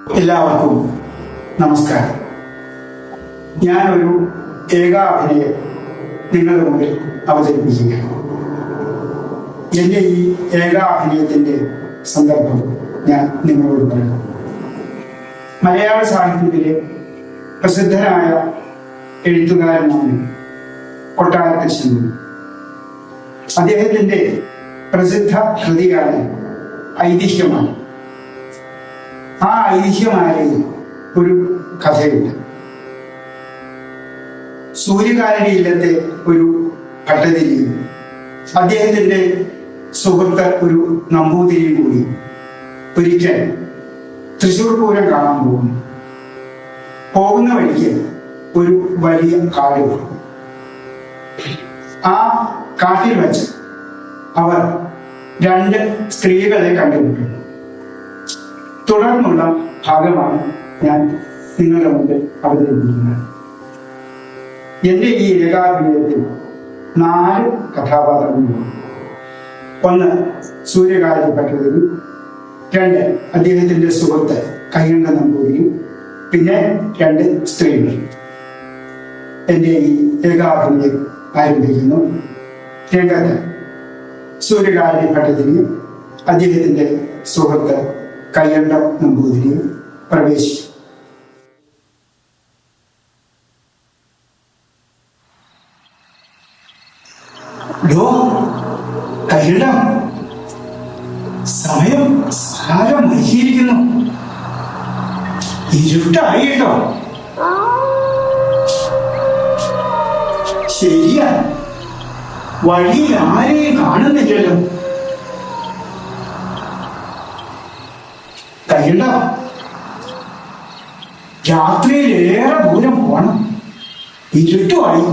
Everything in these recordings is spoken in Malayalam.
എല്ലാവർക്കും നമസ്കാരം. ഞാനൊരു ഏകാഭിനയം നിങ്ങളുടെ മുമ്പിൽ അവതരിപ്പിക്കുകയാണ്. എൻ്റെ ഈ ഏകാഭിനയത്തിൻ്റെ സന്ദർഭം ഞാൻ നിങ്ങളോട് പറയുന്നു. മലയാള സാഹിത്യത്തിലെ പ്രസിദ്ധനായ എഴുത്തുകാരനാണ് കൊട്ടാരത്തിൽ ശങ്കരൻ. അദ്ദേഹത്തിൻ്റെ പ്രസിദ്ധ കൃതിയാണ് ഐതിഹ്യമാണ്. ആ ഐതിഹ്യമാലയിൽ ഒരു കഥയുണ്ട്. സൂര്യകാരന്റെ ഇല്ലത്തെ ഒരു ഭട്ടതിരിയും അദ്ദേഹത്തിൻ്റെ സുഹൃത്ത് ഒരു നമ്പൂതിരിയും കൂടി ഒരിക്കൽ തൃശ്ശൂർ പൂരം കാണാൻ പോകുന്നു. പോകുന്ന വഴിക്ക് ഒരു വലിയ കാട്. ആ കാട്ടിൽ വെച്ച് അവർ രണ്ട് സ്ത്രീകളെ കണ്ടുമുട്ടുന്നു. തുടർന്നുള്ള ഭാഗമാണ് ഞാൻ നിങ്ങളുടെ മുമ്പിൽ അവതരിപ്പിക്കുന്നത്. എൻ്റെ ഈ ഏകാഭിനയത്തിൽ 4 കഥാപാത്രങ്ങളുണ്ട്. 1 സൂര്യകാരന്റെ ഭട്ടതിരി, 2 അദ്ദേഹത്തിന്റെ സുഹൃത്ത് കയ്യണ്ട നമ്പൂതിരി, പിന്നെ 2 സ്ത്രീകൾ. എൻ്റെ ഈ ഏകാഭിനയം ആരംഭിക്കുന്നു. രംഗത്ത് സൂര്യകാരന്റെ ഭട്ടതിരിയും അദ്ദേഹത്തിന്റെ സുഹൃത്ത് കയ്യണ്ട നമ്പൂതിരിയും പ്രവേശിച്ചു. കയ്യണ്ട, സമയം സാരം വൈകിയിരിക്കുന്നു. ഇരുട്ടായി കേട്ടോ. ശരിയാ, വഴിയിൽ ആരെയും കാണുന്നില്ലല്ലോ. കയ്യണ്ട, രാത്രിയിൽ ഏറെ ദൂരം പോണം. ഇരുട്ടുമായി.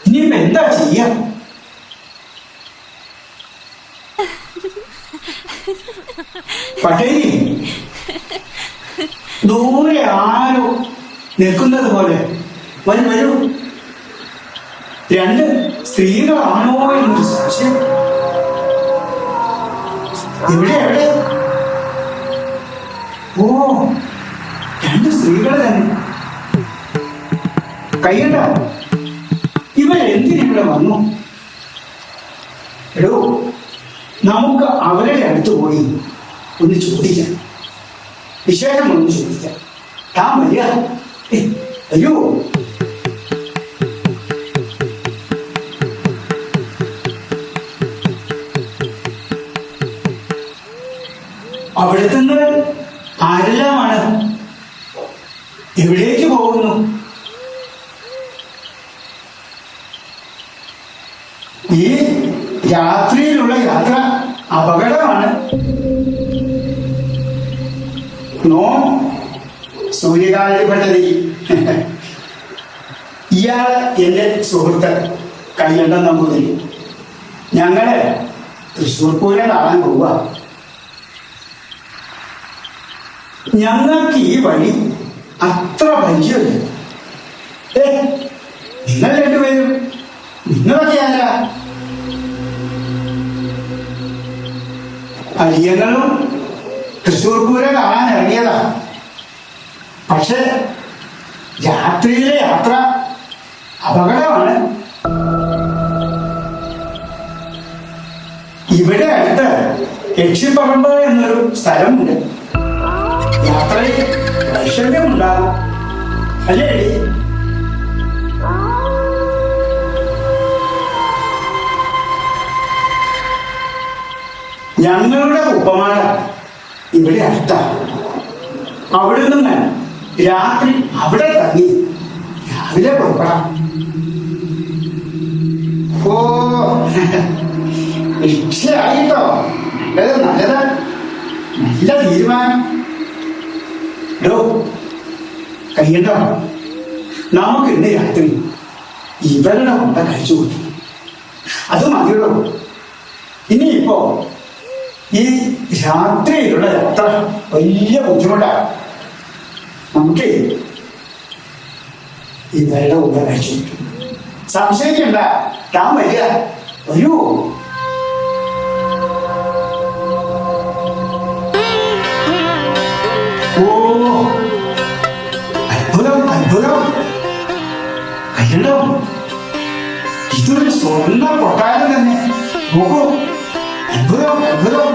ഇനിയിപ്പോ എന്താ ചെയ്യാ? പട്ടേരി, ദൂരെ ആരോ നിൽക്കുന്നത് പോലെ. വരൂ. 2 സ്ത്രീകളാണോ എന്നൊരു സംശയം. എവിടെ? ഓ, 2 സ്ത്രീകൾ തന്നെ. കയ്യണ്ട, ഇവരെന്തിനിവിടെ വന്നു? എടോ, നമുക്ക് അവരുടെ അടുത്ത് പോയി ഒന്ന് ചോദിക്കാം. വിശേഷമൊന്ന് ചോദിക്കാം. താൻ വരിക. അയ്യോ, അവിടുത്തെ ആരെല്ലാമാണ്? എവിടേക്ക് പോകുന്നു? ഈ രാത്രിയിലുള്ള യാത്ര അപകടമാണ്. നോ, സൂര്യകാരന്റെ ഭട്ടതിരി. ഇയാള് എന്റെ സുഹൃത്ത് കയ്യണ്ട നമ്പൂതിരി. ഞങ്ങള് തൃശ്ശൂർ പൂരം കാണാൻ പോവുക. ഞങ്ങൾക്ക് ഈ വഴി അത്ര പരിചയമില്ല. നിങ്ങൾ 2 പേരും, നിങ്ങളൊക്കെ ആരാ? അടിയങ്ങളും തൃശ്ശൂർ പൂരം കാണാൻ ഇറങ്ങിയതാ. പക്ഷെ രാത്രിയിലെ യാത്ര അപകടമാണ്. ഇവിടെ അടുത്ത് യക്ഷിപ്പറമ്പ് എന്നൊരു സ്ഥലമുണ്ട്. യാത്രയിൽ വൈഷമ്യമുണ്ടാകും, അല്ലേ? ഞങ്ങളുടെ ഉപ്പമാല ഇവിടെ അടുത്താണ്. അവിടെ നിന്ന് രാത്രി അവിടെ തങ്ങി രാവിലെ പുറപ്പെടാം. ഓ, രക്ഷയായിട്ടോ. നല്ലതാ, നല്ല തീരുമാനം. കയ്യണ്ട, നമുക്ക് ഇന്ന് രാത്രി ഇവരുടെ കൊണ്ട കഴിച്ചു കൂട്ടി. അത് മതിയുള്ളൂ. ഇനിയിപ്പോ ഈ രാത്രിയിലുള്ള യാത്ര വലിയ ബുദ്ധിമുട്ടാണ്. നമുക്ക് ഇവരുടെ കൊണ്ട കഴിച്ചു കൂട്ടി. സംശയിക്കണ്ട, താൻ വരിക. വരൂ. കയ്യല്ലോ, ഇതൊരു സ്വർണ്ണ കൊട്ടാരം തന്നെ. നോക്കൂ, അത്ഭുതം അത്ഭുതം.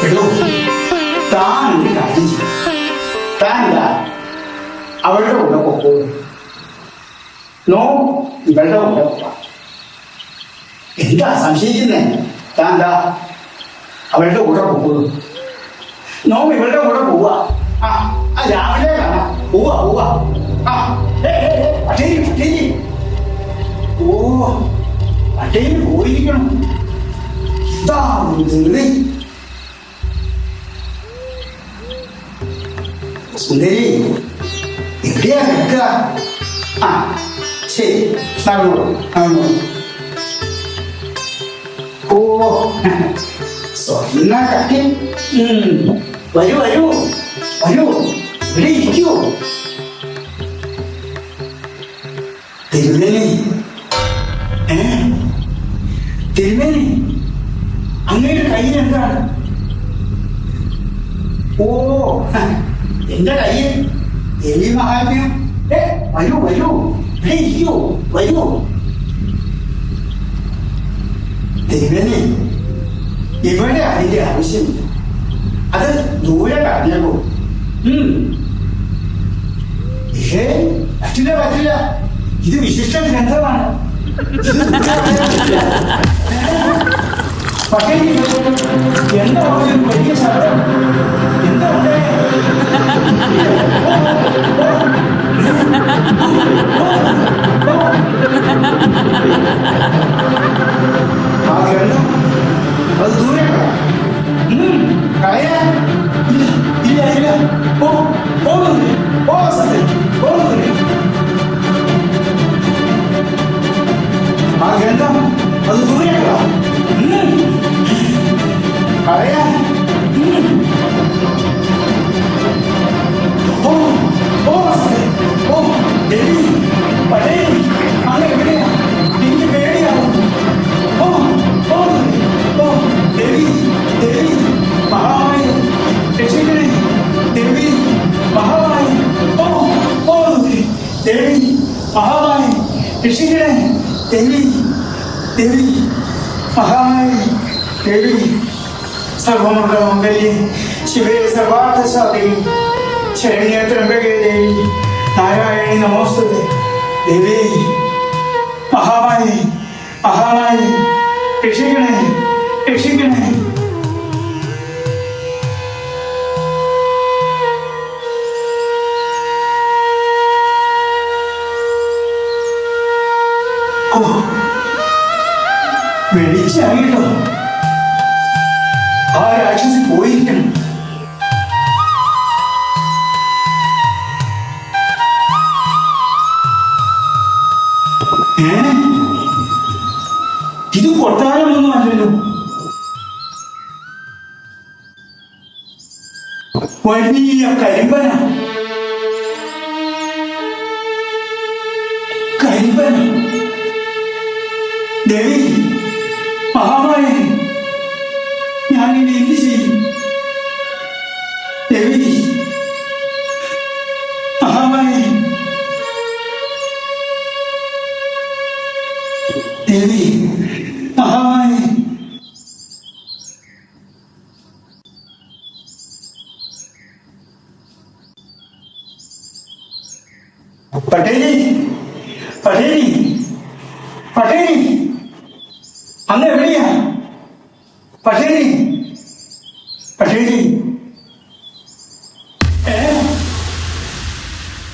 എടോ, താൻ ഒരു കാര്യം ചെയ്യും. താൻ എന്താ അവളുടെ കൂടെ പോകോളൂ. നോ, ഇവളുടെ കൂടെ പോവാ. എന്താ സംശയിക്കുന്നേ? താൻ എന്താ അവളുടെ കൂടെ പോകോളൂ. നോ, ഇവളുടെ കൂടെ പോവാ. രാവിലെ കാണാം. പോവാ പോവാ. പട്ടേരി പട്ടേരി. ഓ, പട്ടേരി പോയിരിക്കണം. ഇതാ സുന്ദരി. സുന്ദരി എവിടെയാ കിടക്കുക? ശരി, നടന്നോളൂ നടന്നോളൂ. ഓ, സ്വർണ്ണ കട്ടി. വരൂ വരൂ വരൂ, ഇവിടെ ഇരിക്കൂ. തിരുമേനി, തിരുമേനി, അങ്ങയുടെ കയ്യിൽ എന്താണ്? ഓ, എന്റെ കയ്യിൽ ദേവി മഹാത്മ്യം. വരൂ വരൂ, ഇവിടെ ഇരിക്കൂ, വരൂ. തിരുമേനി, ഇവിടെ അതിന്റെ ആവശ്യമില്ല. അത് ദൂരെ കളഞ്ഞേക്കൂ. പറ്റില്ല പറ്റില്ല, ഇത് വിശിഷ്ട ഗ്രന്ഥമാണ്. പക്ഷേ എന്താ ഒരു വലിയ ശബ്ദം? എന്താ ആ ഗ്രന്ഥം അത് ദൂരെ കളയാ? ഇല്ല ഇല്ല, പോകുന്നില്ല. ഓ സത്യം, പോകുന്നില്ല. ആ ഗ്രന്ഥം അത് ദൂരെ കളയാ? ദേവി പടേരി, അങ്ങ് എവിടെയാ? എനിക്ക് പേടിയാവും. ദേവി ദേവി മഹാമായി രക്ഷിക്കണേ. ദേവി മഹാമായി, ദേവി മഹാമായി രക്ഷിക്കണേ. ദേവി ദേവി മഹാമായി, ദേവി സർവമംഗളമംഗല്യേ ശിവേ സർവാർത്ഥസാധികേ ശരണ്യേ ത്രയംബകേ ദേവി നാരായണി നമോസ്തുതേ. ദേവി മഹാമായി മഹാമായി രക്ഷിക്കണേ രക്ഷിക്കണേ. വെളിച്ചായിട്ടോ, ആ രാക്ഷസി പോയിരിക്കണം. ഇത് കൊട്ടാരമൊന്നും അല്ലല്ലോ, വലിയ കരിമ്പന. കരിമ്പന. ദേവി മഹാമായി, ഞാനിനി എന്ത് ചെയ്യും? ദേവി മഹാമായി, ദേവി മഹാമായി. പട്ടേരി പട്ടേരി പട്ടേരി, അങ്ങ് എവിടെയാ? പട്ടേരി പട്ടേരി.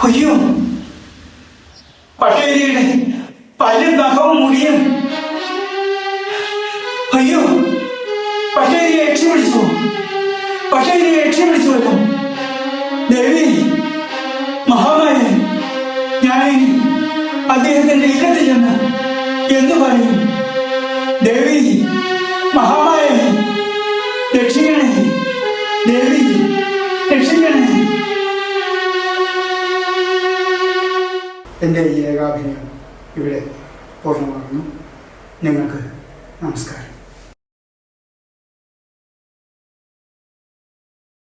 അയ്യോ, പട്ടേരിയുടെ പല്ലും നഖവും മുടിയും. അയ്യോ, പട്ടേരിയെ രക്ഷപിടിച്ചു, പട്ടേരിയെ രക്ഷപിടിച്ചുവല്ലോ. ദേവി മഹാമായി, ഞാൻ അദ്ദേഹത്തിന്റെ ഇല്ലത്തിൽ ചെന്ന് എന്ന് പറയും? ദേവി മഹാമായി രക്ഷിക്കണേ, ദേവി രക്ഷിക്കണേ. എൻ്റെ ഈ ഏകാഭിനയം ഇവിടെ പൂർണ്ണമാകുന്നു. നിങ്ങൾക്ക് നമസ്കാരം.